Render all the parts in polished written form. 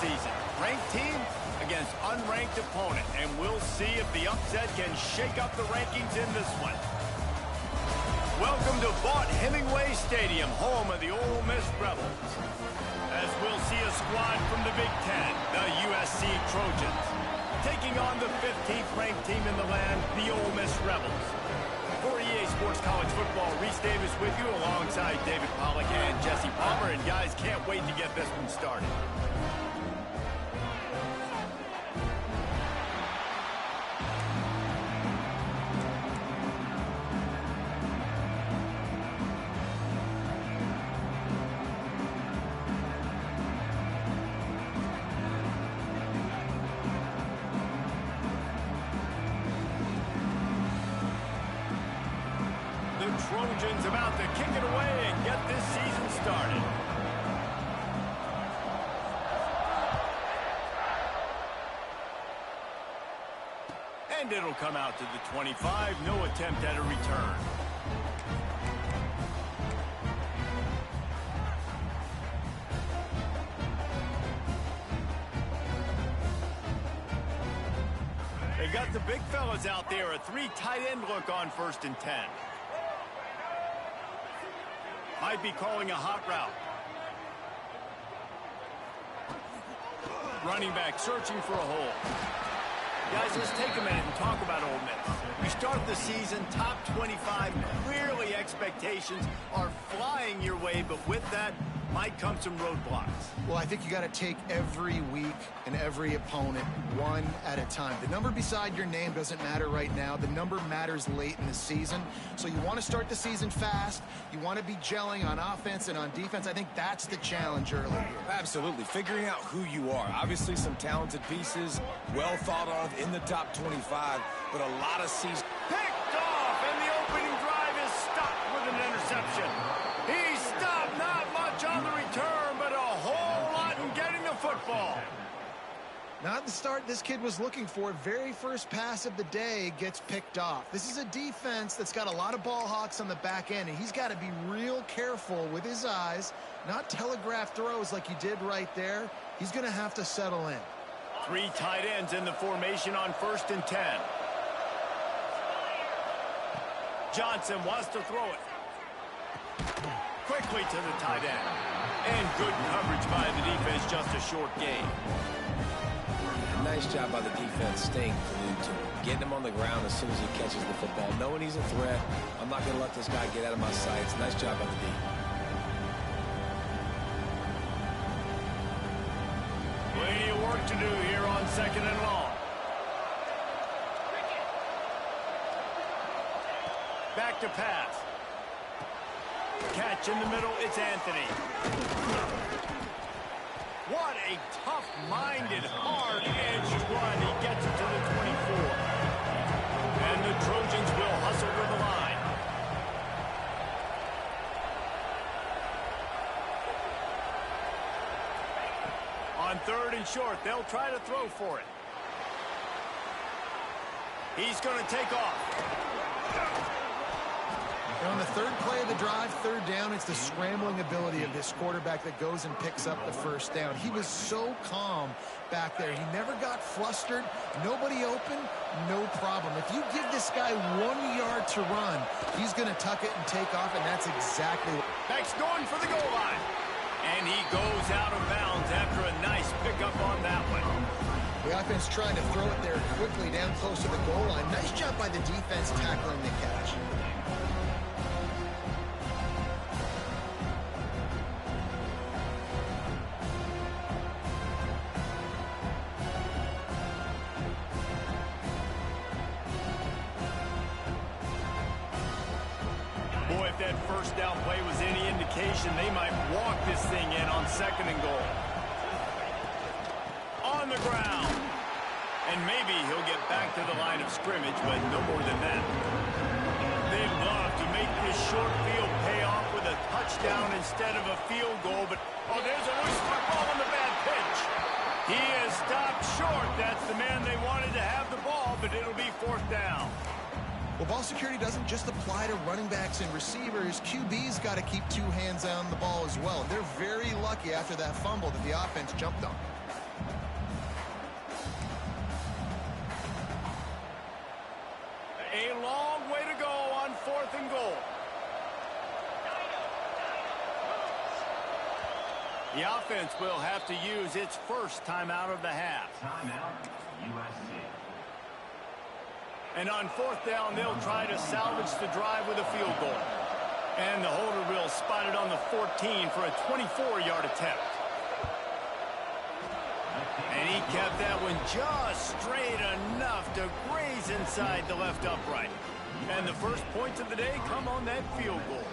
season. Ranked team against unranked opponent, and we'll see if the upset can shake up the rankings in this one. Welcome to Vaught-Hemingway Stadium, home of the Ole Miss Rebels. As we'll see a squad from the Big Ten, the USC Trojans, taking on the 15th ranked team in the land, the Ole Miss Rebels. For EA Sports College Football, Reese Davis with you alongside David Pollack and Jesse Palmer. And guys, can't wait to get this one started. Trojans about to kick it away and get this season started. And it'll come out to the 25. No attempt at a return. They got the big fellas out there. A 3 tight end look on 1st and 10. Might be calling a hot route. Running back searching for a hole. Guys, let's take a minute and talk about Ole Miss. We start the season top 25. Clearly expectations are flying your way, but with that might come some roadblocks. Well, I think you got to take every week and every opponent one at a time. The number beside your name doesn't matter right now. The number matters late in the season. So you want to start the season fast. You want to be gelling on offense and on defense. I think that's the challenge early here. Absolutely. Figuring out who you are. Obviously some talented pieces, well thought of in the top 25, but a lot of season. Picked off, and the opening drive is stopped with an interception. He stopped, not much on the return, but a whole lot in getting the football. Not the start this kid was looking for. Very first pass of the day gets picked off. This is a defense that's got a lot of ball hawks on the back end, and he's got to be real careful with his eyes, not telegraph throws like he did right there. He's going to have to settle in. 3 tight ends in the formation on 1st and 10. Johnson wants to throw it. Quickly to the tight end. And good coverage by the defense, just a short gain. Nice job by the defense staying glued to him. Getting him on the ground as soon as he catches the football. Knowing he's a threat, I'm not going to let this guy get out of my sights. Nice job by the D. Plenty of work to do here on 2nd and long. Back to pass. Catch in the middle, it's Anthony. What a tough-minded, hard-edged run. He gets it to the 24. And the Trojans will hustle to the line. On 3rd and short, they'll try to throw for it. He's going to take off. And on the 3rd play of the drive, 3rd down, it's the scrambling ability of this quarterback that goes and picks up the 1st down. He was so calm back there. He never got flustered. Nobody open, no problem. If you give this guy 1 yard to run, he's going to tuck it and take off, and that's exactly what. Back's going for the goal line. And he goes out of bounds after a nice pickup on that one. The offense trying to throw it there quickly down close to the goal line. Nice job by the defense tackling the catch. Boy, if that 1st down play was any indication, they might walk this thing in on 2nd and goal. On the ground. And maybe he'll get back to the line of scrimmage, but no more than that. They'd love to make this short field pay off with a touchdown instead of a field goal, but oh, there's a loose football on the bad pitch. He is stopped short. That's the man they wanted to have the ball, but it'll be 4th down. Well, ball security doesn't just apply to running backs and receivers. QB's got to keep 2 hands on the ball as well. They're very lucky after that fumble that the offense jumped on. A long way to go on 4th and goal. The offense will have to use its first timeout of the half. Timeout, USC. And on 4th down, they'll try to salvage the drive with a field goal. And the holder will spot it on the 14 for a 24-yard attempt. And he kept that one just straight enough to graze inside the left upright. And the first points of the day come on that field goal.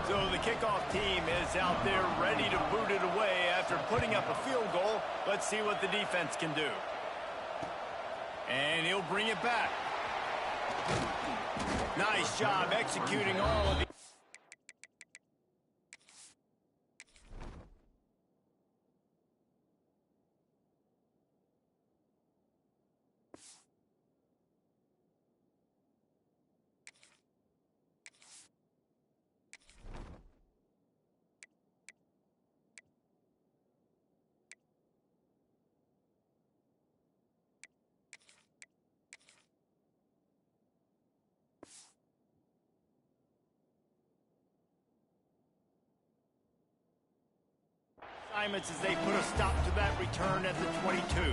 So the kickoff team is out there ready to boot it away after putting up a field goal. Let's see what the defense can do. And he'll bring it back. Nice job executing all of the... assignments as they put a stop to that return at the 22.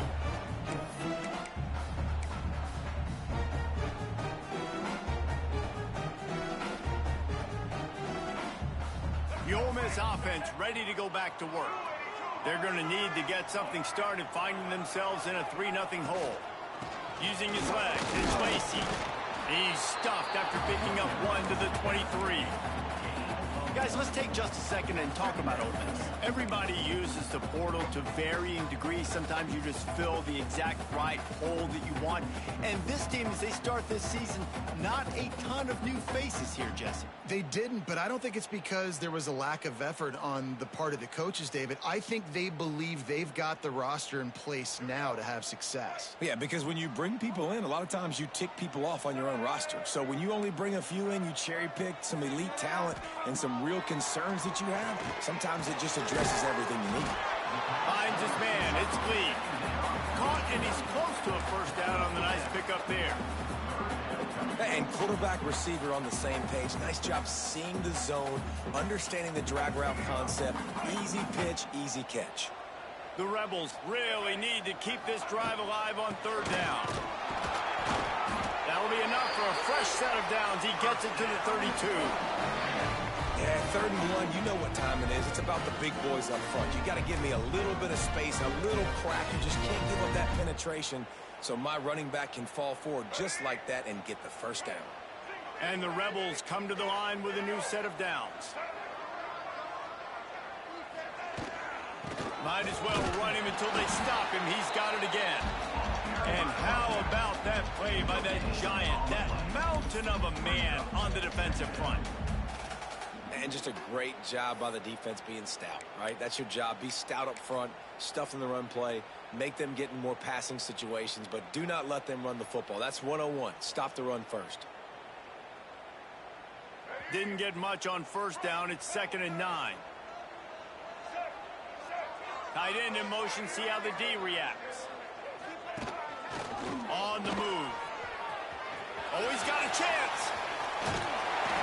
The Ole Miss offense ready to go back to work. They're going to need to get something started, finding themselves in a 3-0 hole. Using his legs, it's Lacey. He's stuffed after picking up one to the 23. Guys, let's take just a second and talk about Ole Miss. Everybody uses the portal to varying degrees. Sometimes you just fill the exact right hole that you want. And this team, as they start this season, not a ton of new faces here, Jesse. They didn't, but I don't think it's because there was a lack of effort on the part of the coaches, David. I think they believe they've got the roster in place now to have success. Yeah, because when you bring people in, a lot of times you tick people off on your own roster. So when you only bring a few in, you cherry-pick some elite talent and some real concerns that you have, sometimes it just addresses everything you need. Finds his man. It's Lee. Caught, and he's close to a first down on the nice pickup there. And quarterback receiver on the same page. Nice job seeing the zone, understanding the drag route concept. Easy pitch, easy catch. The Rebels really need to keep this drive alive on 3rd down. That'll be enough for a fresh set of downs. He gets it to the 32. Yeah, 3rd and 1, you know what time it is. It's about the big boys up front. You got to give me a little bit of space, a little crack. You just can't give up that penetration. So my running back can fall forward just like that and get the first down. And the Rebels come to the line with a new set of downs. Might as well run him until they stop him. He's got it again. And how about that play by that giant, that mountain of a man on the defensive front? And just a great job by the defense being stout, right? That's your job. Be stout up front, stuff in the run play, make them get in more passing situations, but do not let them run the football. That's 101. Stop the run first. Didn't get much on 1st down. It's 2nd and 9. Tight end in motion. See how the D reacts. On the move. Oh, he's got a chance.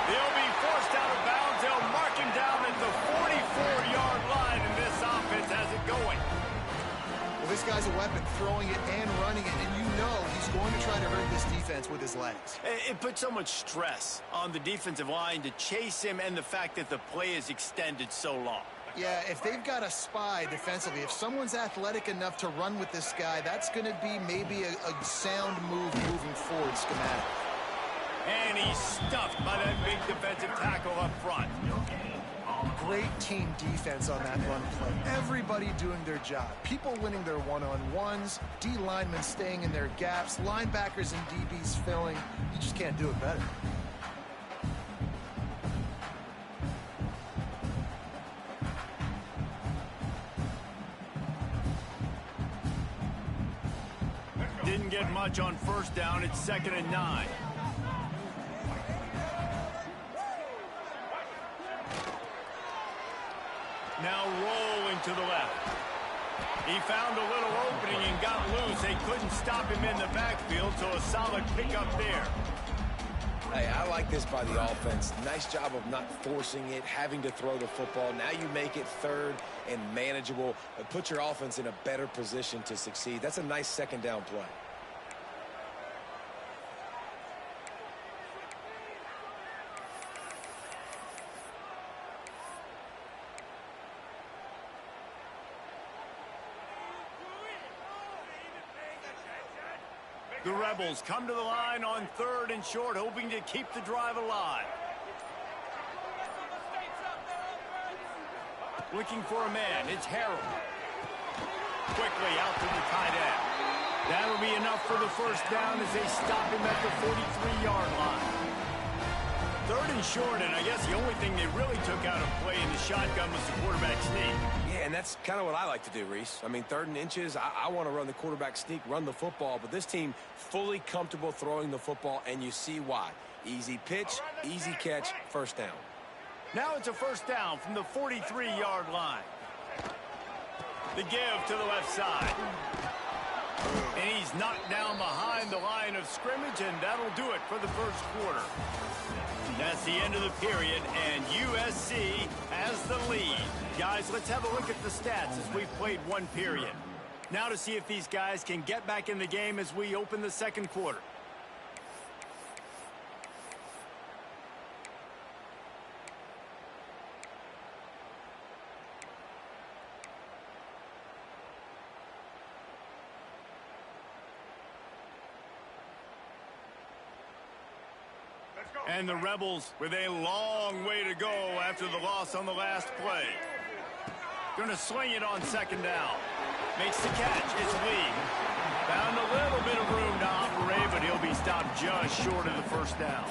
He'll be forced out of bounds. They'll mark him down at the 44-yard line, and this offense has it going. Well, this guy's a weapon, throwing it and running it, and you know he's going to try to hurt this defense with his legs. It puts so much stress on the defensive line to chase him, and the fact that the play is extended so long. Yeah, if they've got a spy defensively, if someone's athletic enough to run with this guy, that's going to be maybe a sound move moving forward schematic. And he's stuffed by that big defensive tackle up front. Great team defense on that run play. Everybody doing their job. People winning their one-on-ones, D linemen staying in their gaps, linebackers and DBs filling. You just can't do it better. Didn't get much on 1st down. It's 2nd and 9. Now rolling to the left. He found a little opening and got loose. They couldn't stop him in the backfield, so a solid pickup there. Hey, I like this by the offense. Nice job of not forcing it, having to throw the football. Now you make it third and manageable. Put your offense in a better position to succeed. That's a nice second down play. The Rebels come to the line on 3rd and short, hoping to keep the drive alive. Looking for a man, it's Harold. Quickly out to the tight end. That'll be enough for the first down as they stop him at the 43-yard line. 3rd and short, and I guess the only thing they really took out of play in the shotgun was the quarterback sneak. Yeah, and that's kind of what I like to do, Reese. I mean, 3rd and inches, I want to run the quarterback sneak, run the football, but this team fully comfortable throwing the football, and you see why. Easy pitch, easy catch, first down. Now it's a first down from the 43-yard line. The give to the left side. And he's knocked down behind the line of scrimmage, and that'll do it for the first quarter. That's the end of the period, and USC has the lead. Guys, let's have a look at the stats as we've played one period. Now to see if these guys can get back in the game as we open the second quarter. And the Rebels with a long way to go after the loss on the last play. Gonna sling it on second down. Makes the catch. It's Lee. Found a little bit of room to operate, but he'll be stopped just short of the first down.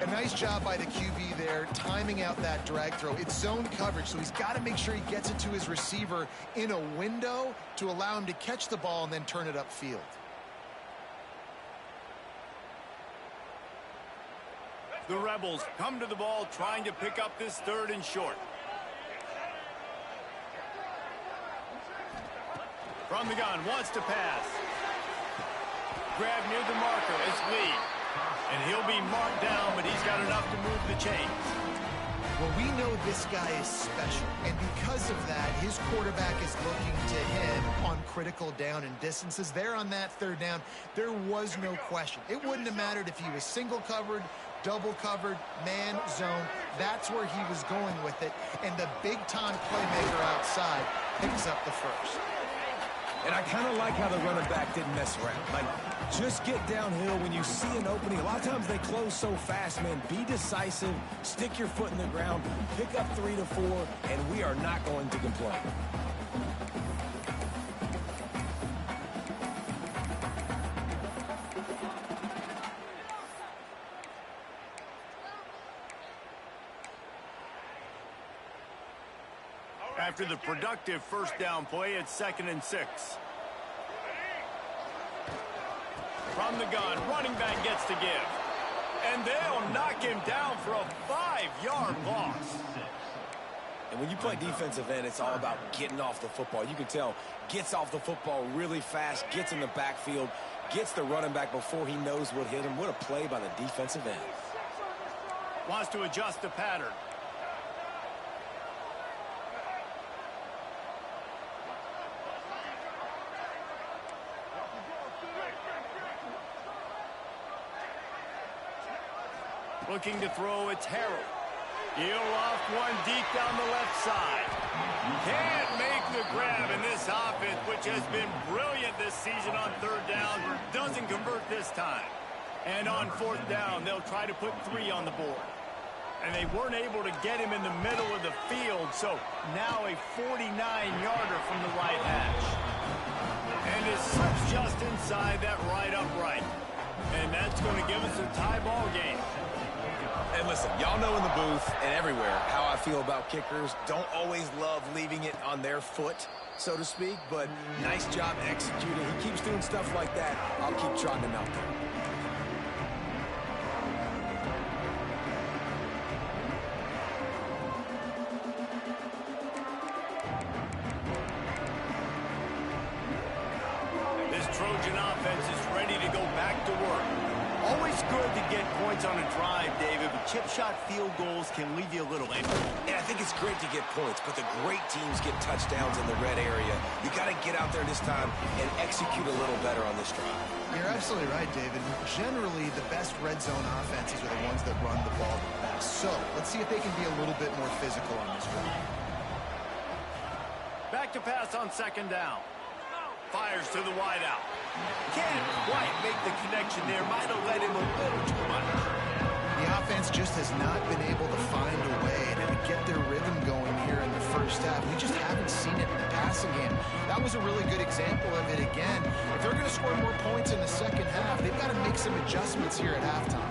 A nice job by the QB there, timing out that drag throw. It's zone coverage, so he's got to make sure he gets it to his receiver in a window to allow him to catch the ball and then turn it upfield. The Rebels come to the ball trying to pick up this 3rd and short. From the gun, wants to pass. Grab near the marker is Lee. And he'll be marked down, but he's got enough to move the chains. Well, we know this guy is special, and because of that, his quarterback is looking to him on critical down and distances. There on that 3rd down, there was no question. It wouldn't have mattered if he was single covered, double covered, man, zone. That's where he was going with it, and the big-time playmaker outside picks up the first. And I kind of like how the running back didn't mess around. Like, just get downhill when you see an opening. A lot of times they close so fast, man. Be decisive, stick your foot in the ground, pick up 3 to 4, and we are not going to complain. After the productive first down play, it's 2nd and 6. From the gun, running back gets to give. And they'll knock him down for a 5-yard loss. And when you play defensive end, it's all about getting off the football. You can tell, gets off the football really fast, gets in the backfield, gets the running back before he knows what hit him. What a play by the defensive end. Wants to adjust the pattern. Looking to throw, it's Harold. He'll loft one deep down the left side. Can't make the grab in this offense, which has been brilliant this season on 3rd down. Doesn't convert this time. And on 4th down, they'll try to put 3 on the board. And they weren't able to get him in the middle of the field, so now a 49-yarder from the right hash. And it slips just inside that right upright. And that's going to give us a tie ball game. And listen, y'all know in the booth and everywhere how I feel about kickers. Don't always love leaving it on their foot, so to speak, but nice job executing. He keeps doing stuff like that. I'll keep trotting him out there. Trojan offense is ready to go back to work. Always good to get points on a drive, David, but chip shot field goals can leave you a little empty. Yeah, I think it's great to get points, but the great teams get touchdowns in the red area. You got to get out there this time and execute a little better on this drive. You're absolutely right, David. Generally, the best red zone offenses are the ones that run the ball the best. So, let's see if they can be a little bit more physical on this drive. Back to pass on second down. Fires to the wideout. Can't quite make the connection there. Might have led him a little too much. The offense just has not been able to find a way to get their rhythm going here in the first half. We just haven't seen it in the passing game. That was a really good example of it again. If they're going to score more points in the second half, they've got to make some adjustments here at halftime.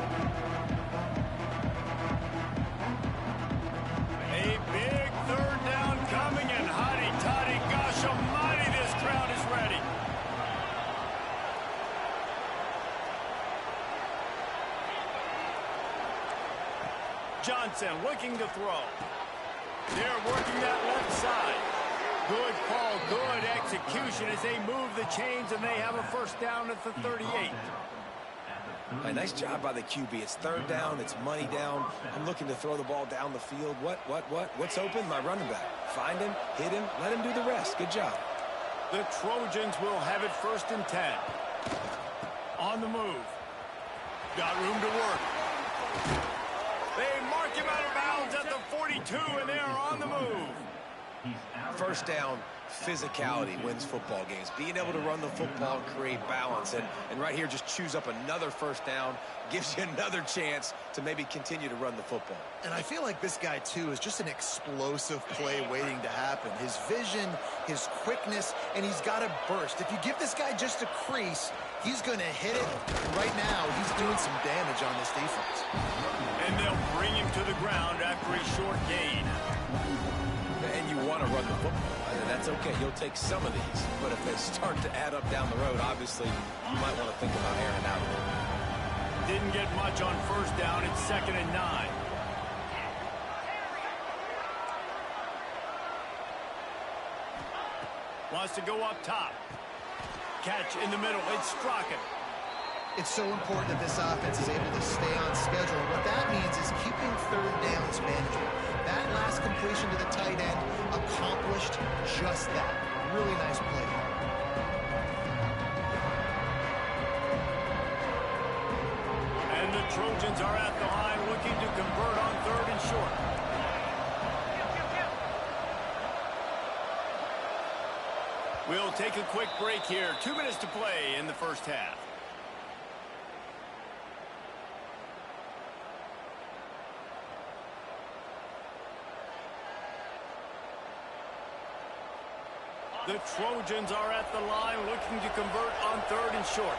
A big third down coming, and hotty-toddy, gosh almighty, this crowd is ready. Johnson looking to throw. They're working that left side. Good call, good execution as they move the chains, and they have a first down at the 38. Hey, nice job by the QB. It's third down. It's money down. I'm looking to throw the ball down the field. What's open? My running back. Find him, hit him, let him do the rest. Good job. The Trojans will have it 1st and 10. On the move. Got room to work. They mark him out of bounds at the 42, and they are on the move. First down, physicality wins football games. Being able to run the football, create balance, and right here just choose up another first down, gives you another chance to maybe continue to run the football. And I feel like this guy, too, is just an explosive play waiting to happen. His vision, his quickness, and he's got a burst. If you give this guy just a crease, he's going to hit it. Right now, he's doing some damage on this defense. And they'll bring him to the ground after a short gain. And you want to run the football. That's okay. You'll take some of these. But if they start to add up down the road, obviously, you might want to think about airing out. Didn't get much on first down. It's 2nd and 9. Wants to go up top. Catch in the middle. It's Strachan. It's so important that this offense is able to stay on schedule. And what that means is keeping third downs manageable. That last completion to the tight end accomplished just that. Really nice play. And the Trojans are at the line looking to convert on 3rd and short. We'll take a quick break here. 2 minutes to play in the first half. The Trojans are at the line looking to convert on 3rd and short.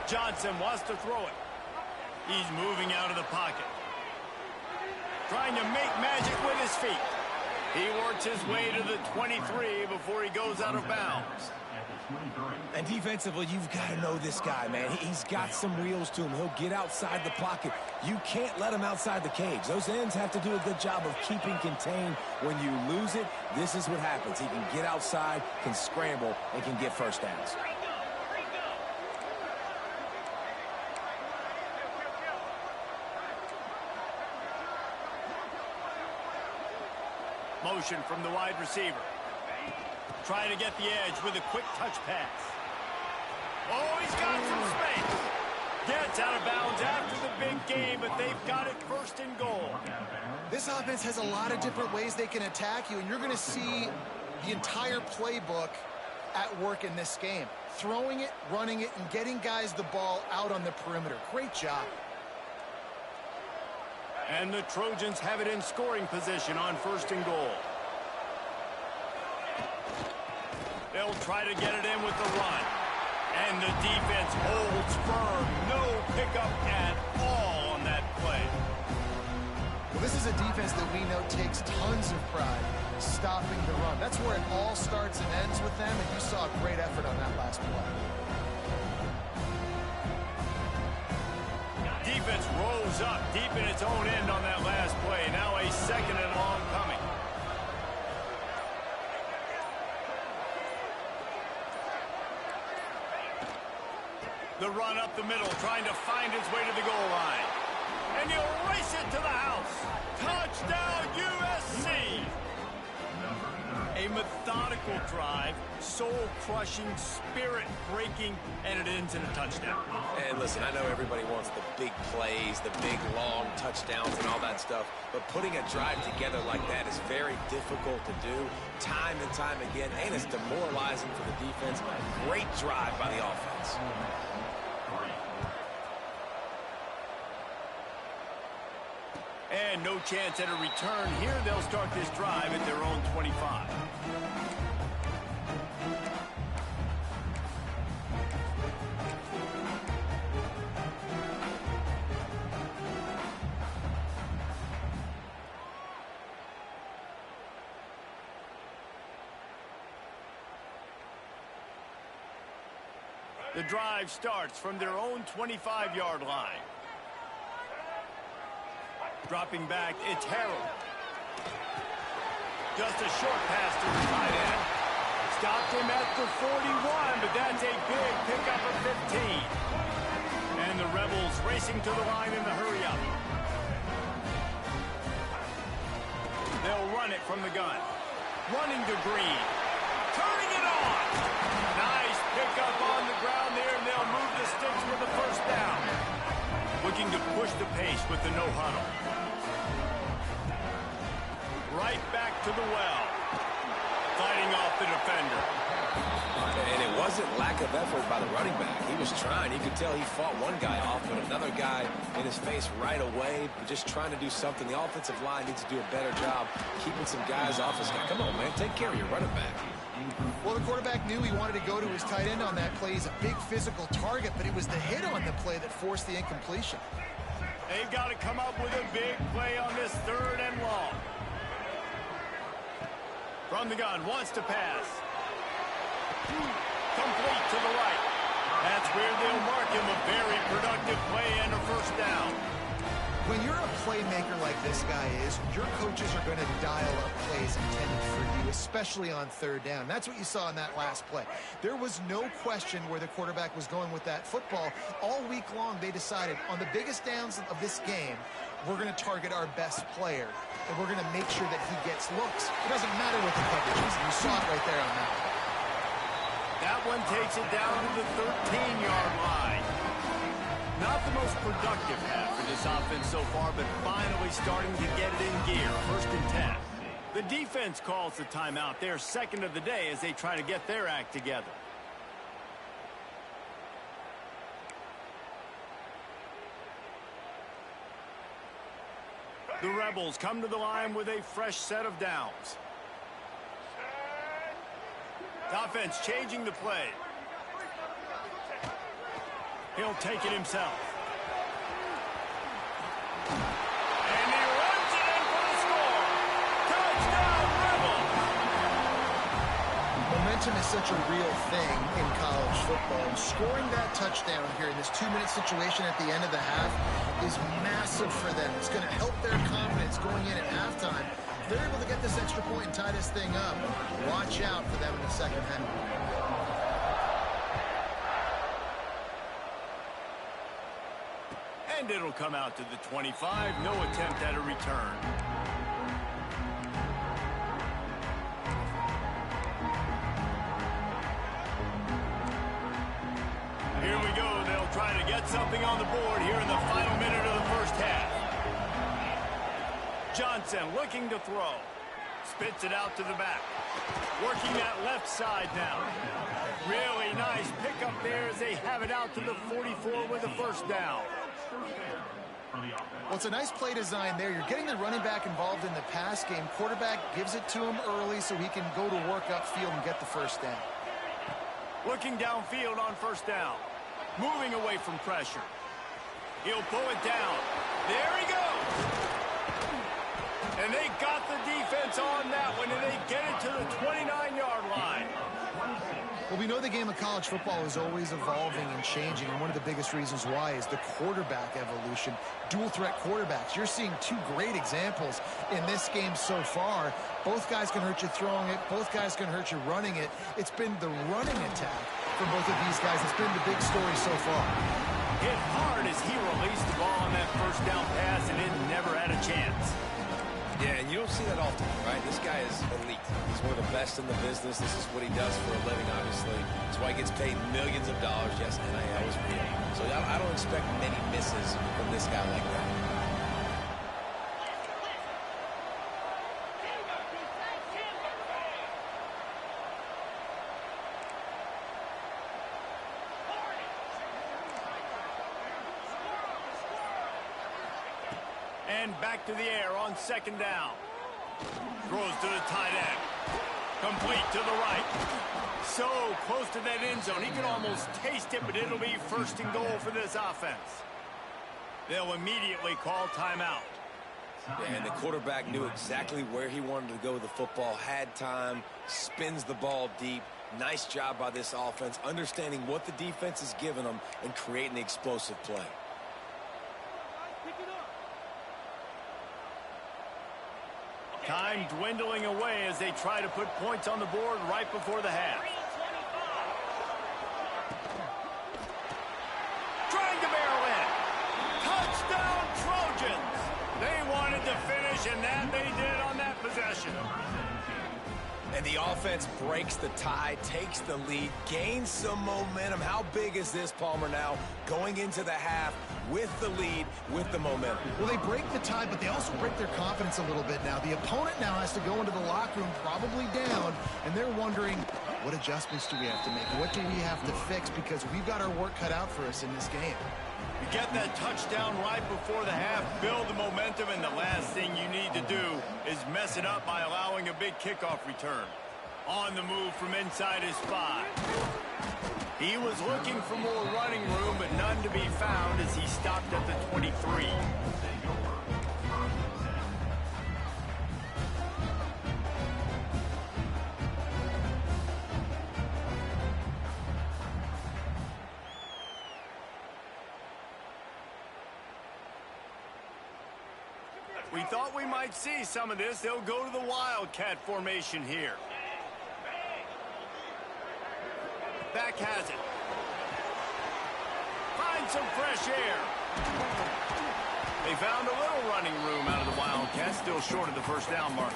Johnson wants to throw it. He's moving out of the pocket. Trying to make magic with his feet. He works his way to the 23 before he goes out of bounds. And defensively, you've got to know this guy, man. He's got some wheels to him. He'll get outside the pocket. You can't let him outside the cage. Those ends have to do a good job of keeping contained. When you lose it, this is what happens. He can get outside, can scramble, and can get first downs. Motion from the wide receiver. Trying to get the edge with a quick touch pass. Oh, he's got some space. Gets out of bounds after the big game, but they've got it 1st and goal. This offense has a lot of different ways they can attack you, and you're going to see the entire playbook at work in this game. Throwing it, running it, and getting guys the ball out on the perimeter. Great job. And the Trojans have it in scoring position on 1st and goal. They'll try to get it in with the run. And the defense holds firm. No pickup at all on that play. Well, this is a defense that we know takes tons of pride stopping the run. That's where it all starts and ends with them, and you saw a great effort on that last play. Defense rose up deep in its own end on that last play. Now a 2nd and long coming. The run up the middle, trying to find his way to the goal line. And he'll race it to the house. Touchdown, USC! A methodical drive, soul-crushing, spirit-breaking, and it ends in a touchdown. And listen, I know everybody wants the big plays, the big, long touchdowns and all that stuff, but putting a drive together like that is very difficult to do time and time again, and it's demoralizing for the defense. Great drive by the offense. And no chance at a return here. They'll start this drive at their own 25. The drive starts from their own 25-yard line. Dropping back, it's Harold. Just a short pass to the tight end. Stopped him at the 41, but that's a big pickup of 15. And the Rebels racing to the line in the hurry-up. They'll run it from the gun. Running to Green. Turning it on. Nice pickup on the ground there, and they'll move the sticks for the first down. Looking to push the pace with the no-huddle. Right back to the well. Fighting off the defender. And it wasn't lack of effort by the running back. He was trying. You could tell he fought one guy off, but another guy in his face right away, just trying to do something. The offensive line needs to do a better job keeping some guys off his guy. Come on, man. Take care of your running back. Well, the quarterback knew he wanted to go to his tight end on that play. He's a big physical target, but it was the hit on the play that forced the incompletion. They've got to come up with a big play on this 3rd and long. From the gun, wants to pass. Complete to the right. That's where they'll mark him a very productive play and a first down. When you're a playmaker like this guy is, your coaches are going to dial up plays intended for you, especially on 3rd down. That's what you saw in that last play. There was no question where the quarterback was going with that football. All week long, they decided on the biggest downs of this game, we're going to target our best player, and we're going to make sure that he gets looks. It doesn't matter what the coverage is. You saw it right there on that one. That one takes it down to the 13-yard line. Not the most productive half for this offense so far, but finally starting to get it in gear. 1st and 10. The defense calls the timeout. Their 2nd of the day as they try to get their act together. The Rebels come to the line with a fresh set of downs. The offense changing the play. He'll take it himself. And he runs it in for the score. Touchdown, Rebels! Momentum is such a real thing in college football. And scoring that touchdown here in this 2-minute situation at the end of the half is massive for them. It's going to help their confidence going in at halftime. If they're able to get this extra point and tie this thing up, watch out for them in the second half. And it'll come out to the 25. No attempt at a return. Here we go. They'll try to get something on the board here in the final minute of the first half. Johnson looking to throw. Spits it out to the back. Working that left side now. Really nice pickup there as they have it out to the 44 with a first down. Well, it's a nice play design there. You're getting the running back involved in the pass game. Quarterback gives it to him early so he can go to work upfield and get the first down. Looking downfield on first down. Moving away from pressure. He'll pull it down. There he goes. And they got the defense on that one, and they get it to the 29-yard line. Well, we know the game of college football is always evolving and changing, and one of the biggest reasons why is the quarterback evolution. Dual threat quarterbacks. You're seeing two great examples in this game so far. Both guys can hurt you throwing it. Both guys can hurt you running it. It's been the running attack for both of these guys. It's been the big story so far. Hit hard as he released the ball on that first down pass, and it never had a chance. Yeah, and you don't see that often, right? This guy is elite. He's one of the best in the business. This is what he does for a living, obviously. That's why he gets paid millions of dollars. Yes, NIL is real. So I don't expect many misses from this guy like that. And back to the air on second down. Throws to the tight end. Complete to the right. So close to that end zone. He can almost taste it, but it'll be first and goal for this offense. They'll immediately call timeout. Yeah, and the quarterback knew exactly where he wanted to go with the football, had time, spins the ball deep. Nice job by this offense, understanding what the defense is giving them and creating the explosive play. Time dwindling away as they try to put points on the board right before the half. Trying to barrel in. Touchdown Trojans. They wanted to finish, and that they did on that possession. And the offense breaks the tie, takes the lead, gains some momentum. How big is this, Palmer, now going into the half with the lead, with the momentum? Well, they break the tie, but they also break their confidence a little bit now. The opponent now has to go into the locker room probably down, and they're wondering, what adjustments do we have to make? What do we have to fix? Because we've got our work cut out for us in this game. You get that touchdown right before the half, build the momentum, and the last thing you need to do is mess it up by allowing a big kickoff return. On the move from inside his 5. He was looking for more running room, but none to be found as he stopped at the 23. We thought we might see some of this. They'll go to the Wildcat formation here. Back has it. Find some fresh air. They found a little running room out of the Wildcats, still short of the first down marker.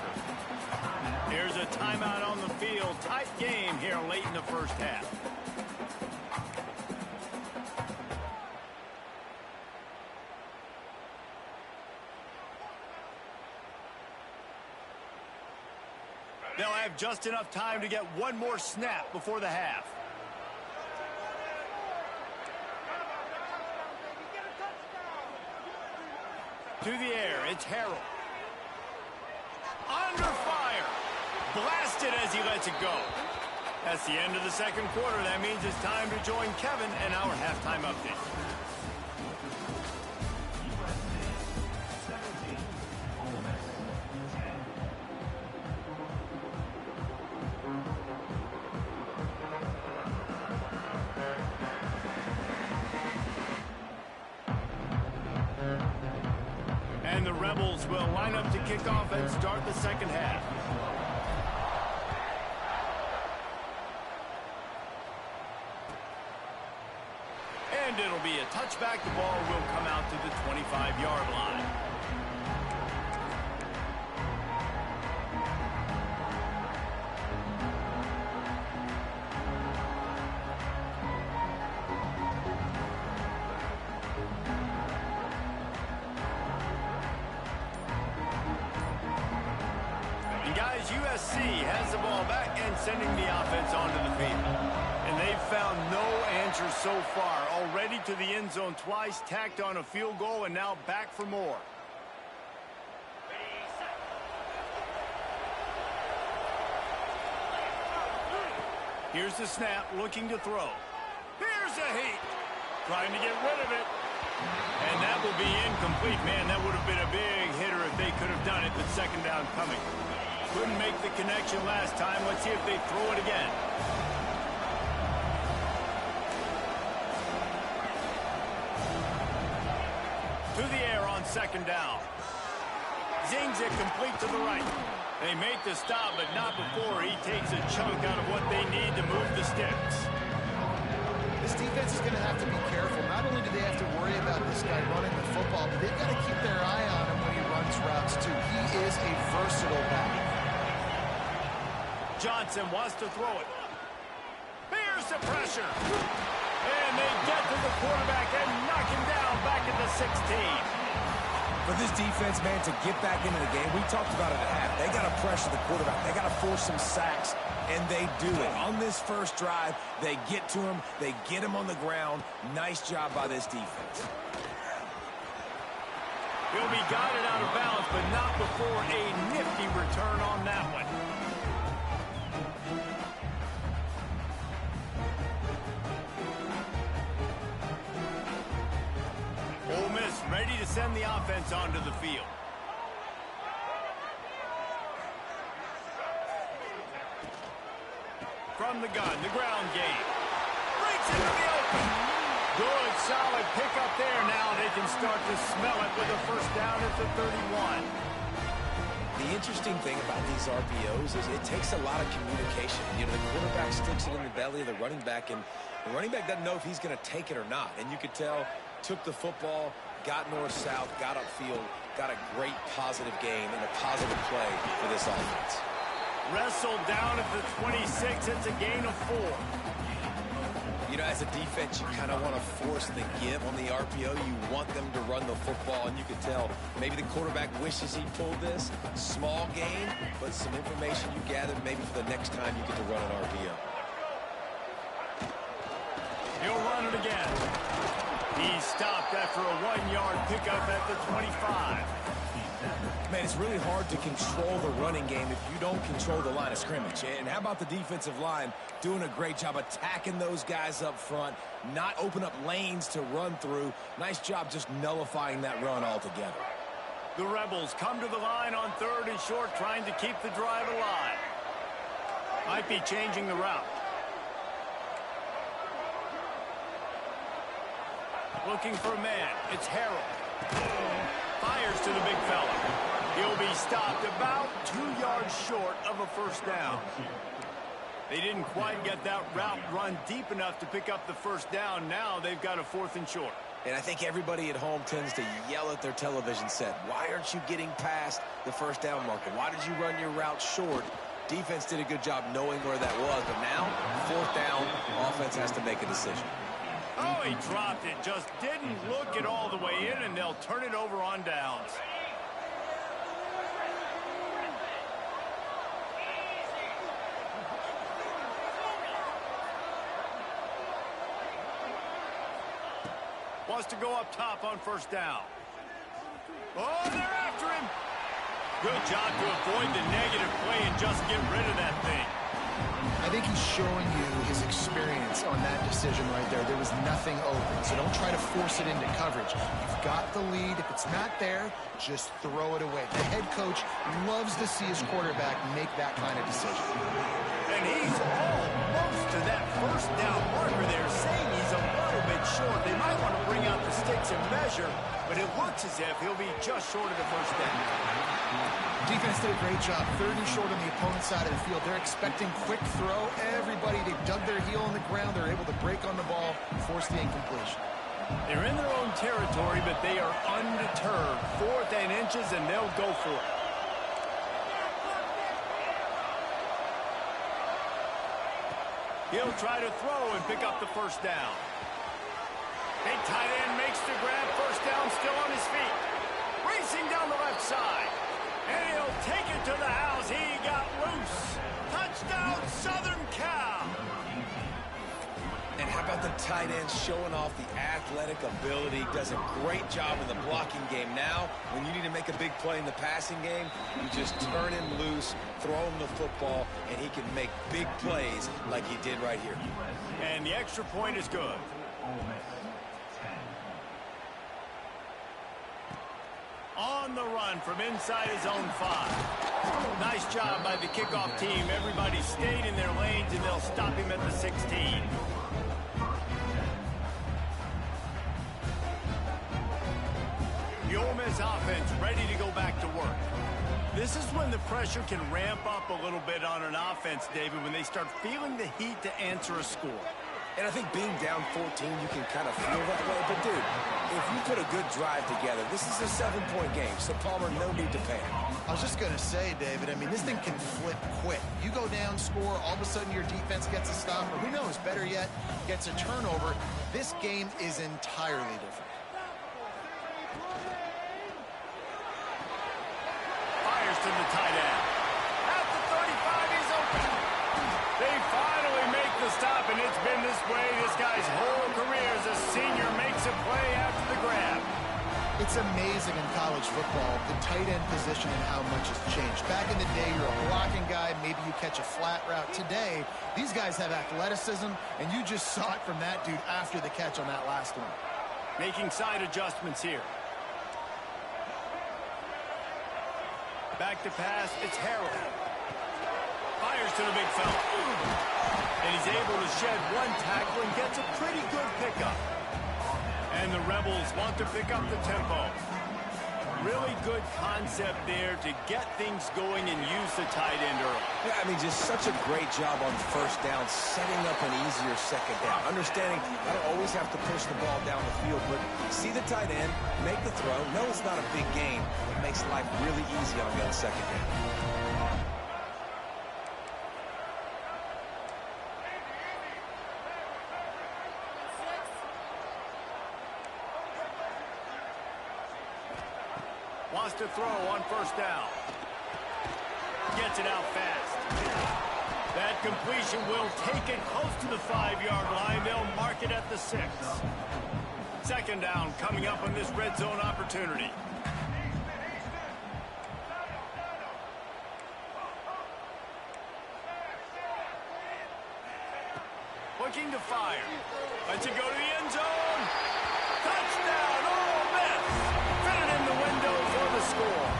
Here's a timeout on the field. Tight game here late in the first half. They'll have just enough time to get one more snap before the half. To the air, it's Harrell. Under fire. Blasted as he lets it go. That's the end of the second quarter. That means it's time to join Kevin and our halftime update. And the Rebels will line up to kick off and start the second half. And it'll be a touchback. The ball will come out to the 25-yard line. USC has the ball back and sending the offense onto the field. And they've found no answers so far. Already to the end zone twice, tacked on a field goal, and now back for more. Here's the snap, looking to throw. Here's a heat. Trying to get rid of it. And that will be incomplete. Man, that would have been a big hitter if they could have done it, but second down coming. Couldn't make the connection last time. Let's see if they throw it again. To the air on second down. Zings it complete to the right. They make the stop, but not before he takes a chunk out of what they need to move the sticks. This defense is going to have to be careful. Not only do they have to worry about this guy running the football, but they've got to keep their eye on him when he runs routes, too. He is a versatile back. Johnson wants to throw it. Here's the pressure. And they get to the quarterback and knock him down back at the 16. For this defense, man, to get back into the game, we talked about it at half. They got to pressure the quarterback. They got to force some sacks, and they do it. On this first drive, they get to him. They get him on the ground. Nice job by this defense. He'll be guided out of bounds, but not before a nifty return on that one. Ole Miss ready to send the offense onto the field. From the gun, the ground game. Breaks into the open. Good, solid pickup there. Now they can start to smell it with a first down at the 31. The interesting thing about these RPOs is it takes a lot of communication. You know, the quarterback sticks it in the belly of the running back, and the running back doesn't know if he's going to take it or not. And you could tell, took the football, got north-south, got upfield, got a great positive gain and a positive play for this offense. Wrestled down at the 26. It's a gain of 4. You know, as a defense, you kind of want to force the give on the RPO. You want them to run the football, and you can tell maybe the quarterback wishes he pulled this. Small gain, but some information you gather maybe for the next time you get to run an RPO. He'll run it again. He's stopped after a 1-yard pickup at the 25. Man, it's really hard to control the running game if you don't control the line of scrimmage. And how about the defensive line doing a great job attacking those guys up front, not open up lanes to run through. Nice job just nullifying that run altogether. The Rebels come to the line on 3rd and short, trying to keep the drive alive. Might be changing the route. Looking for a man. It's Harold. Fires to the big fella. He'll be stopped about 2 yards short of a first down. They didn't quite get that route run deep enough to pick up the first down. Now they've got a 4th and short. And I think everybody at home tends to yell at their television set. Why aren't you getting past the first down marker? Why did you run your route short? Defense did a good job knowing where that was. But now, 4th down, offense has to make a decision. Oh, he dropped it. Just didn't look it all the way in, and they'll turn it over on downs. Wants to go up top on first down. Oh, they're after him. Good job to avoid the negative play and just get rid of that thing. I think he's showing you his experience on that decision right there. There was nothing open, so don't try to force it into coverage. You've got the lead. If it's not there, just throw it away. The head coach loves to see his quarterback make that kind of decision. And he's almost to that first down marker there, saying he's a little bit short. They might want to bring out the sticks and measure, but it looks as if he'll be just short of the first down. Defense did a great job. 3rd and short on the opponent's side of the field. They're expecting quick throw. Everybody, they dug their heel on the ground. They're able to break on the ball and force the incompletion. They're in their own territory, but they are undeterred. 4th and inches, and they'll go for it. He'll try to throw and pick up the first down. Big tight end makes the grab. First down, still on his feet. Racing down the left side. And he'll take it to the house. He got loose. Touchdown, Southern Cal. And how about the tight end showing off the athletic ability? Does a great job in the blocking game. Now, when you need to make a big play in the passing game, you just turn him loose, throw him the football, and he can make big plays like he did right here. And the extra point is good. On the run from inside his own 5. Nice job by the kickoff team. Everybody stayed in their lanes, and they'll stop him at the 16. The Ole Miss offense ready to go back to work. This is when the pressure can ramp up a little bit on an offense, David, when they start feeling the heat to answer a score. And I think being down 14, you can kind of feel that way. But, dude, if you put a good drive together, this is a 7-point game. So, Palmer, no need to panic. I was just going to say, David, I mean, this thing can flip quick. You go down, score, all of a sudden your defense gets a stop, or who knows, better yet, gets a turnover. This game is entirely different. Fires to the tight end. At the 35, he's open. They finally make the stop, and it's been this way this guy's whole career as a senior makes a play after the grab. It's amazing in college football, the tight end position and how much has changed. Back in the day, you're a blocking guy, maybe you catch a flat route. Today, these guys have athleticism, and you just saw it from that dude after the catch on that last one. Making side adjustments here. Back to pass, it's Harrell. Fires to the big fella. And he's able to shed one tackle and gets a pretty good pickup. And the Rebels want to pick up the tempo. Really good concept there to get things going and use the tight end early. Yeah, I mean, just such a great job on first down, setting up an easier second down. Understanding I don't always have to push the ball down the field, but see the tight end, make the throw. No, it's not a big game. It makes life really easy on me on second down. Wants to throw on first down. Gets it out fast. That completion will take it close to the 5-yard line. They'll mark it at the 6. Second down coming up on this red zone opportunity. Looking to fire. Lets it go to the end zone. Touchdown, Ole Miss. Fit it in the window for the score.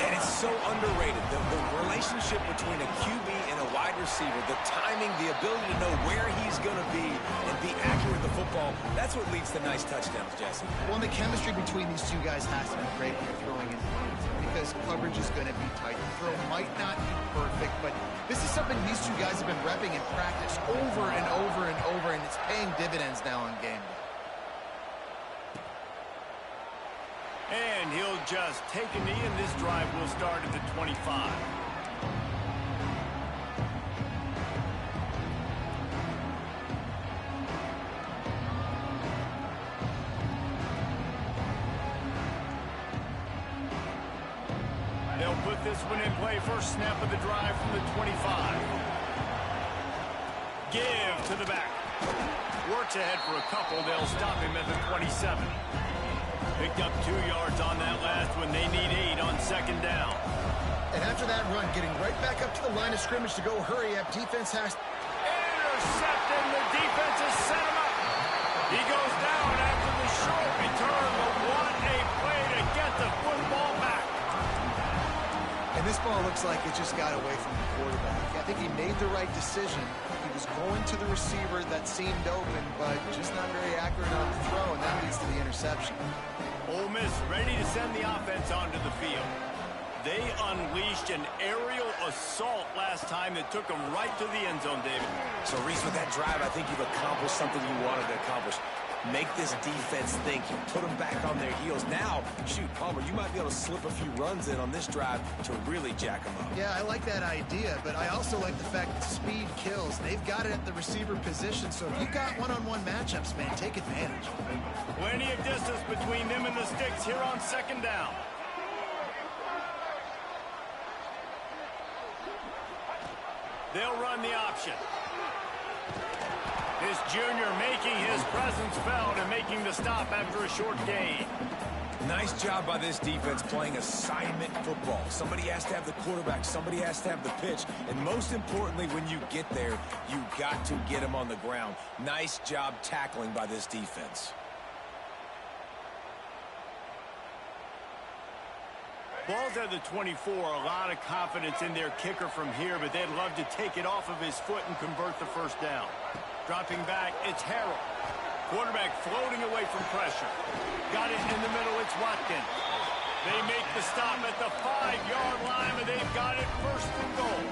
And it's so underrated. The relationship between a QB and a wide receiver, the timing, the ability to know where he's going to be and be accurate with the football, that's what leads to nice touchdowns, Jesse. Well, and the chemistry between these two guys has to be great when you're throwing in because coverage is going to be tight. The throw might not be perfect, but this is something these two guys have been repping in practice over and over and over, and it's paying dividends now on game day. And he'll just take a knee, and this drive will start at the 25. They'll put this one in play. First snap of the drive from the 25. Give to the back. Works ahead for a couple. They'll stop him at the 27. Picked up 2 yards on that last one. They need 8 on second down. And after that run, getting right back up to the line of scrimmage to go hurry up. Defense has... Intercepted. The defense has set him up. He goes down after the short return, but what a play to get the football back. And this ball looks like it just got away from the quarterback. I think he made the right decision. He was going to the receiver that seemed open, but just not very accurate on the throw, and that leads to the interception. Ole Miss ready to send the offense onto the field. They unleashed an aerial assault last time that took them right to the end zone, David. So, Reese, with that drive, I think you've accomplished something you wanted to accomplish. Make this defense think. You put them back on their heels. Now, shoot, Palmer, you might be able to slip a few runs in on this drive to really jack them up. Yeah, I like that idea, but I also like the fact that speed kills. They've got it at the receiver position, so if you've got one-on-one matchups, man, take advantage. Plenty of distance between them and the sticks here on second down. They'll run the option. This junior making his presence felt and making the stop after a short gain. Nice job by this defense playing assignment football. Somebody has to have the quarterback. Somebody has to have the pitch. And most importantly, when you get there, you got to get him on the ground. Nice job tackling by this defense. Ball's at the 24, a lot of confidence in their kicker from here, but they'd love to take it off of his foot and convert the first down. Dropping back, it's Harrell. Quarterback floating away from pressure. Got it in the middle, it's Watkins. They make the stop at the 5-yard line, but they've got it first and goal.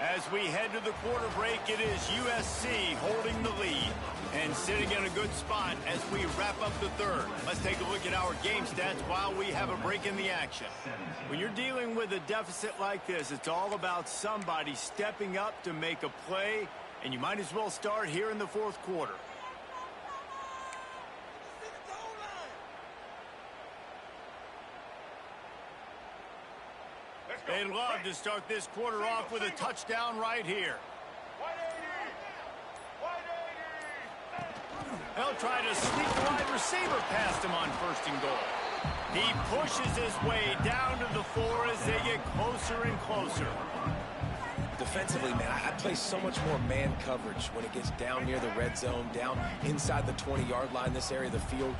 As we head to the quarter break, it is USC holding the lead and sitting in a good spot as we wrap up the third. Let's take a look at our game stats while we have a break in the action. When you're dealing with a deficit like this, it's all about somebody stepping up to make a play, and you might as well start here in the fourth quarter. They'd love to start this quarter off with a touchdown right here. They'll try to sneak the wide receiver past him on first and goal. He pushes his way down to the floor as they get closer and closer. Defensively, man, I play so much more man coverage when it gets down near the red zone, down inside the 20-yard line, this area of the field.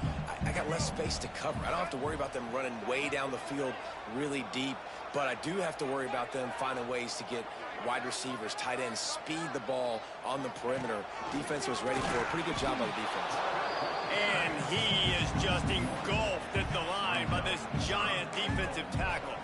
I got less space to cover. I don't have to worry about them running way down the field really deep, but I do have to worry about them finding ways to get wide receivers, tight ends, speed the ball on the perimeter. Defense was ready for a pretty good job by the defense. And he is just engulfed at the line by this giant defensive tackle.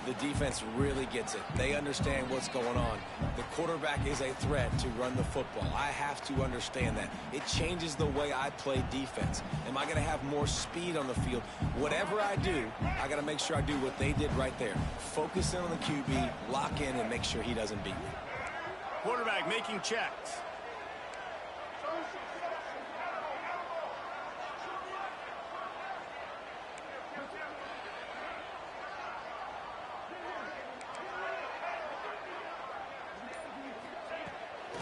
The defense really gets it. They understand what's going on. The quarterback is a threat to run the football. I have to understand that. It changes the way I play defense. Am I going to have more speed on the field? Whatever I do, I got to make sure I do what they did right there. Focus in on the QB, lock in, and make sure he doesn't beat me. Quarterback making checks.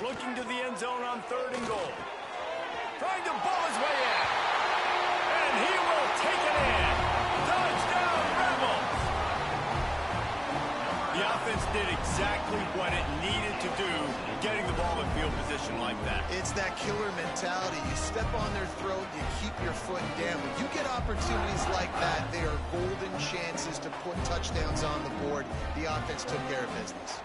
Looking to the end zone on third and goal. Trying to ball his way in. And he will take it in. Touchdown, Rebels! The offense did exactly what it needed to do, getting the ball in field position like that. It's that killer mentality. You step on their throat, you keep your foot down. When you get opportunities like that, they are golden chances to put touchdowns on the board. The offense took care of business.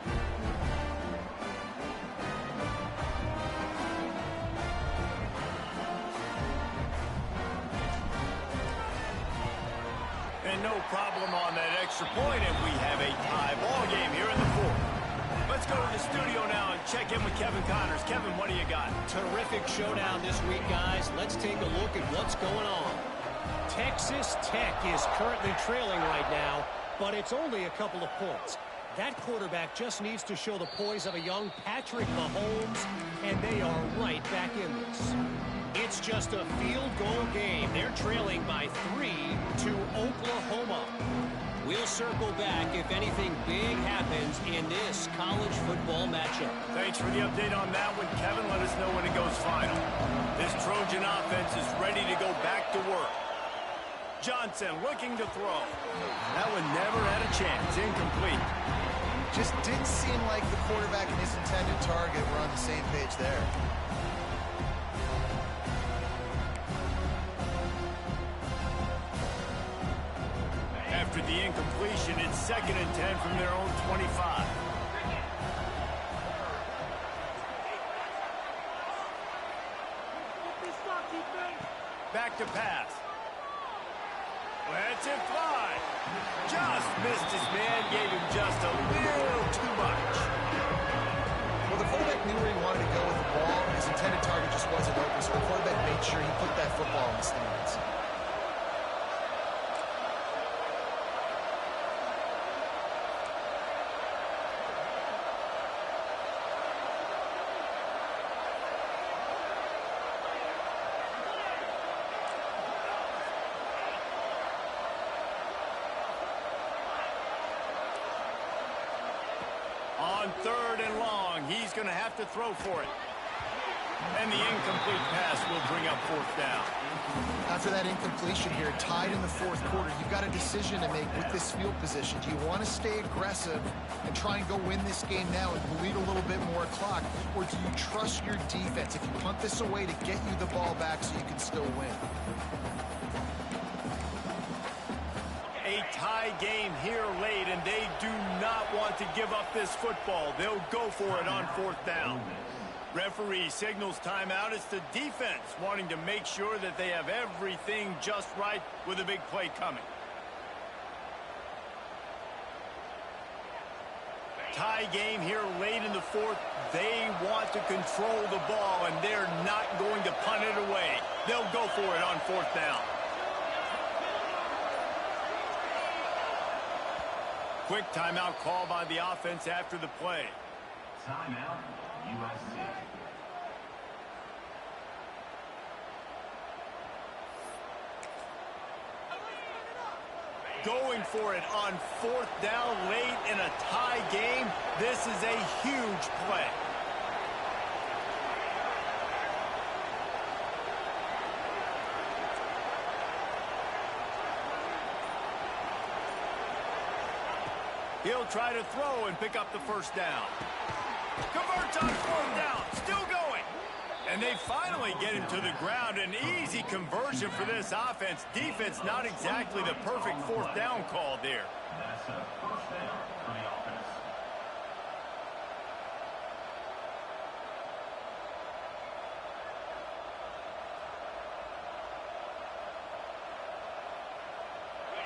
No problem on that extra point, and we have a tie ball game here in the fourth. Let's go to the studio now and check in with Kevin Connors. Kevin, what do you got? Terrific showdown this week, guys. Let's take a look at what's going on. Texas Tech is currently trailing right now, but it's only a couple of points. That quarterback just needs to show the poise of a young Patrick Mahomes, and they are right back in this. It's just a field goal game. They're trailing by 3 to Oklahoma. We'll circle back if anything big happens in this college football matchup. Thanks for the update on that one, Kevin. Let us know when it goes final. This Trojan offense is ready to go back to work. Johnson looking to throw. That one never had a chance. Incomplete. Just didn't seem like the quarterback and his intended target were on the same page there. After the incompletion, it's 2nd and 10 from their own 25. Back to pass. Lets it fly. Just missed his man, gave him just a little too much. Well, the quarterback knew where he wanted to go with the ball. His intended target just wasn't open, so the quarterback made sure he put that football in the stands. On 3rd and long, he's going to have to throw for it. And the incomplete pass will bring up 4th down. After that incompletion here, tied in the fourth quarter, you've got a decision to make with this field position. Do you want to stay aggressive and try and go win this game now and bleed a little bit more clock? Or do you trust your defense if you punt this away to get you the ball back so you can still win? A tie game here late, and they do not want to give up this football. They'll go for it on 4th down. Referee signals timeout. It's the defense wanting to make sure that they have everything just right with a big play coming. Tie game here late in the fourth. They want to control the ball, and they're not going to punt it away. They'll go for it on fourth down. Quick timeout call by the offense after the play. Timeout, USC. Going for it on fourth down late in a tie game. This is a huge play. He'll try to throw and pick up the first down. Converts on fourth down. Still going. And they finally get him to the ground. An easy conversion for this offense. Defense not exactly the perfect fourth down call there. That's a first down for the offense.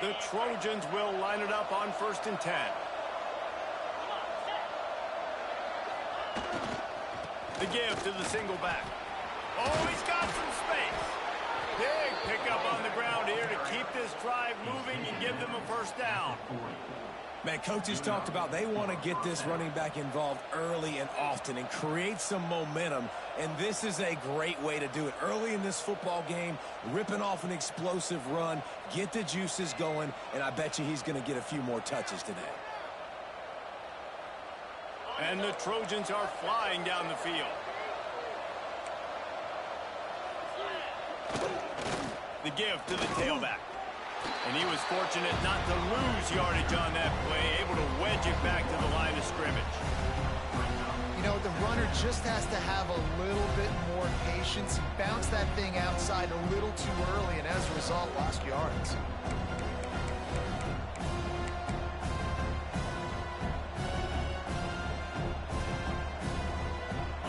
The Trojans will line it up on 1st and 10. The give to the single back. Oh, he's got some space. Big pickup on the ground here to keep this drive moving and give them a first down. Man, coaches talked about they want to get this running back involved early and often and create some momentum, and this is a great way to do it. Early in this football game, ripping off an explosive run, get the juices going, and I bet you he's going to get a few more touches today. And the Trojans are flying down the field. The give to the tailback. And he was fortunate not to lose yardage on that play, able to wedge it back to the line of scrimmage. You know, the runner just has to have a little bit more patience. He bounced that thing outside a little too early, and as a result, lost yards.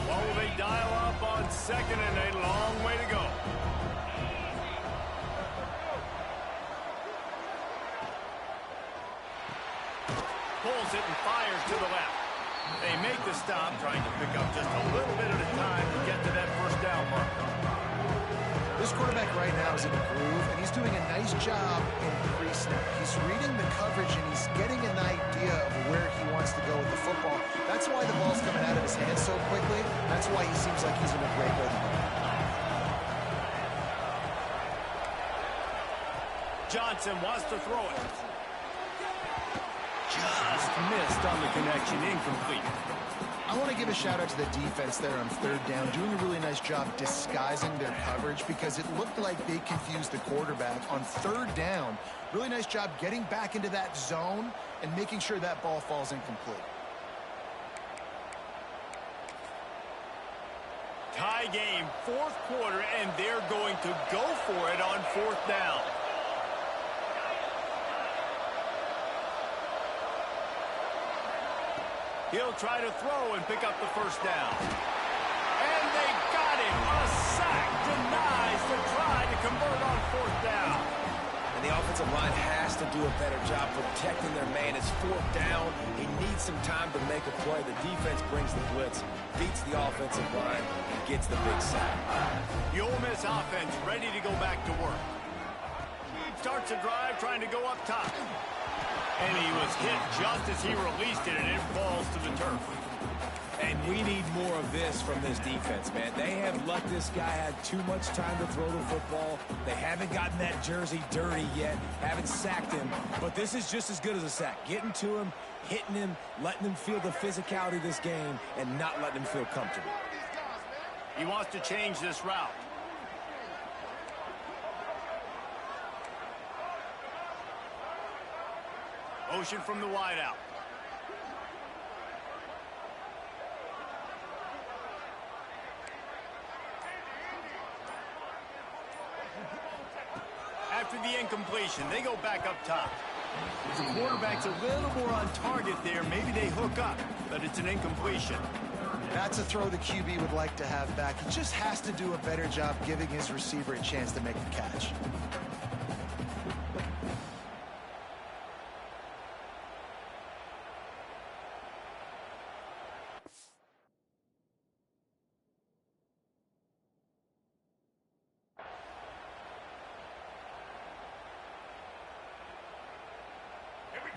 What will they dial up on 2nd and a long way to go? Pulls it and fires to the left. They make the stop, trying to pick up just a little bit at a time to get to that first down mark. This quarterback right now is in a groove, and he's doing a nice job in pre-snap. He's reading the coverage, and he's getting an idea of where he wants to go with the football. That's why the ball's coming out of his hands so quickly. That's why he seems like he's in a great rhythm. Johnson wants to throw it. Just missed on the connection, incomplete. I want to give a shout out to the defense there on 3rd down, doing a really nice job disguising their coverage because it looked like they confused the quarterback on 3rd down. Really nice job getting back into that zone and making sure that ball falls incomplete. Tie game, 4th quarter, and they're going to go for it on 4th down. He'll try to throw and pick up the first down. And they got him. A sack denies the try to convert on 4th down. And the offensive line has to do a better job protecting their man. It's 4th down. He needs some time to make a play. The defense brings the blitz, beats the offensive line, and gets the big sack. The Ole Miss offense ready to go back to work. Starts a drive trying to go up top. And he was hit just as he released it, and it falls to the turf. And we need more of this from this defense, man. They have let this guy have too much time to throw the football. They haven't gotten that jersey dirty yet, haven't sacked him. But this is just as good as a sack. Getting to him, hitting him, letting him feel the physicality of this game, and not letting him feel comfortable. He wants to change this route. Motion from the wideout. After the incompletion, they go back up top. The quarterback's a little more on target there. Maybe they hook up, but it's an incompletion. That's a throw the QB would like to have back. He just has to do a better job giving his receiver a chance to make the catch.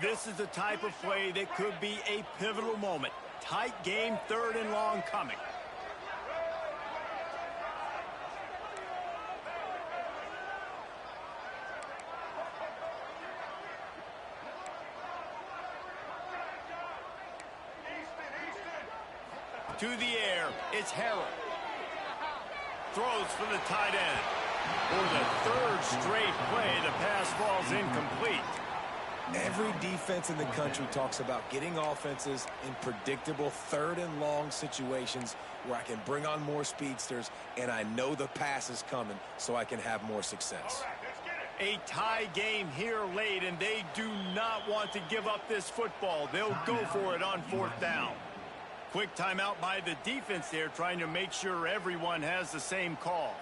This is the type of play that could be a pivotal moment. Tight game, 3rd and long coming. To the air, it's Harrell. Throws for the tight end. For the 3rd straight play, the pass falls incomplete. Every defense in the country talks about getting offenses in predictable 3rd and long situations where I can bring on more speedsters and I know the pass is coming so I can have more success. A tie game here late, and they do not want to give up this football. They'll go for it on 4th down. Quick timeout by the defense there, trying to make sure everyone has the same call.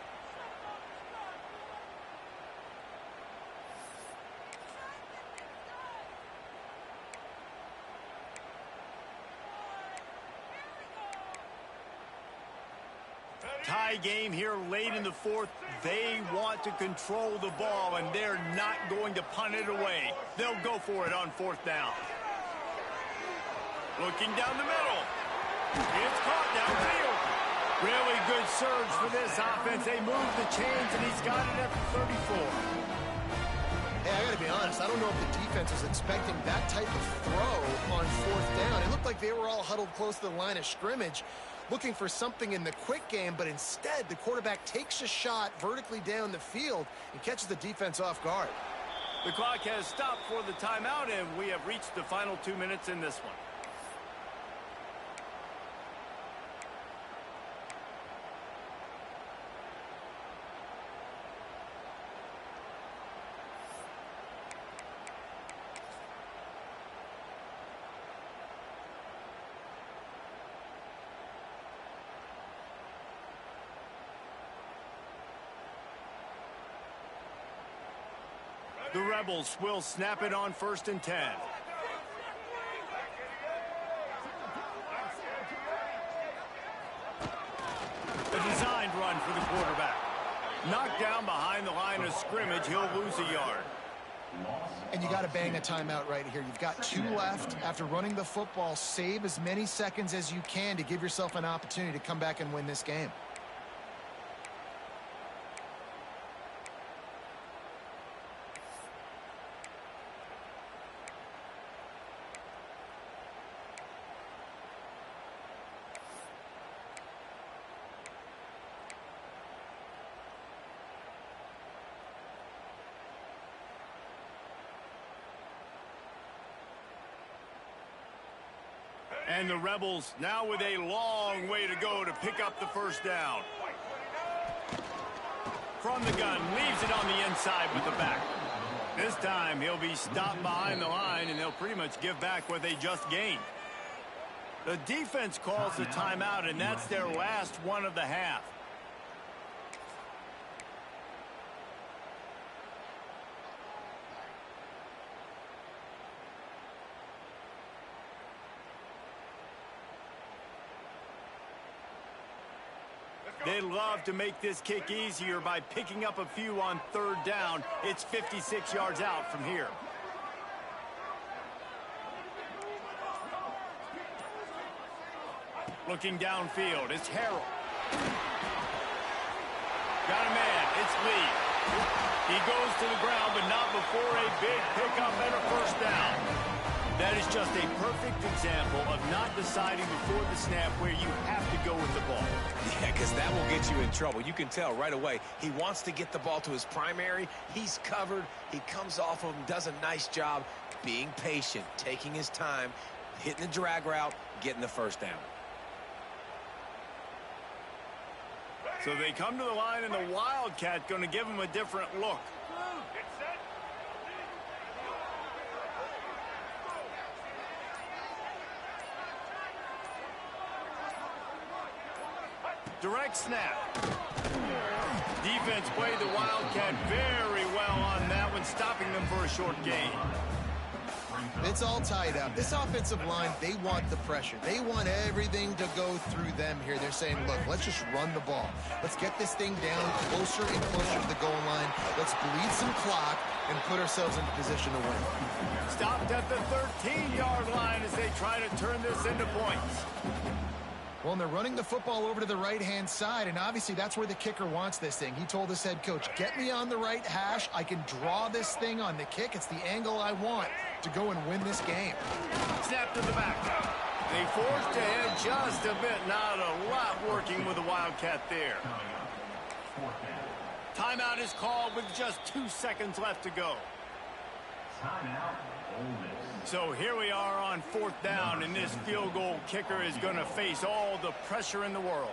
Tie game here late in the 4th. They want to control the ball, and they're not going to punt it away. They'll go for it on 4th down. Looking down the middle. It's caught downfield. Really good surge for this offense. They move the chains, and he's got it at the 34. Hey, I got to be honest. I don't know if the defense was expecting that type of throw on 4th down. It looked like they were all huddled close to the line of scrimmage, looking for something in the quick game, but instead the quarterback takes a shot vertically down the field and catches the defense off guard. The clock has stopped for the timeout, and we have reached the final 2 minutes in this one. The Rebels will snap it on 1st and 10. A designed run for the quarterback. Knocked down behind the line of scrimmage, he'll lose a yard. And you got to bang a timeout right here. You've got 2 left. After running the football, save as many seconds as you can to give yourself an opportunity to come back and win this game. And the Rebels now with a long way to go to pick up the 1st down. From the gun, leaves it on the inside with the back. This time he'll be stopped behind the line, and they'll pretty much give back what they just gained. The defense calls the timeout, and that's their last one of the half. They love to make this kick easier by picking up a few on 3rd down. It's 56 yards out from here. Looking downfield, it's Harrell. Got a man, it's Lee. He goes to the ground, but not before a big pickup and a 1st down. That is just a perfect example of not deciding before the snap where you have to go with the ball. Yeah, because that will get you in trouble. You can tell right away. He wants to get the ball to his primary. He's covered. He comes off of him, does a nice job being patient, taking his time, hitting the drag route, getting the 1st down. So they come to the line, and the Wildcat going to give him a different look. Direct snap. Defense played the Wildcat very well on that one, stopping them for a short gain. It's all tied up. This offensive line, they want the pressure. They want everything to go through them here. They're saying, look, let's just run the ball. Let's get this thing down closer and closer to the goal line. Let's bleed some clock and put ourselves into position to win. Stopped at the 13-yard line as they try to turn this into points. Well, and they're running the football over to the right-hand side, and obviously that's where the kicker wants this thing. He told his head coach, get me on the right hash. I can draw this thing on the kick. It's the angle I want to go and win this game. Snap to the back. They forced ahead just a bit. Not a lot working with the Wildcat there. Timeout is called with just 2 seconds left to go. Timeout, Ole Miss. So here we are on 4th down, and this field goal kicker is going to face all the pressure in the world.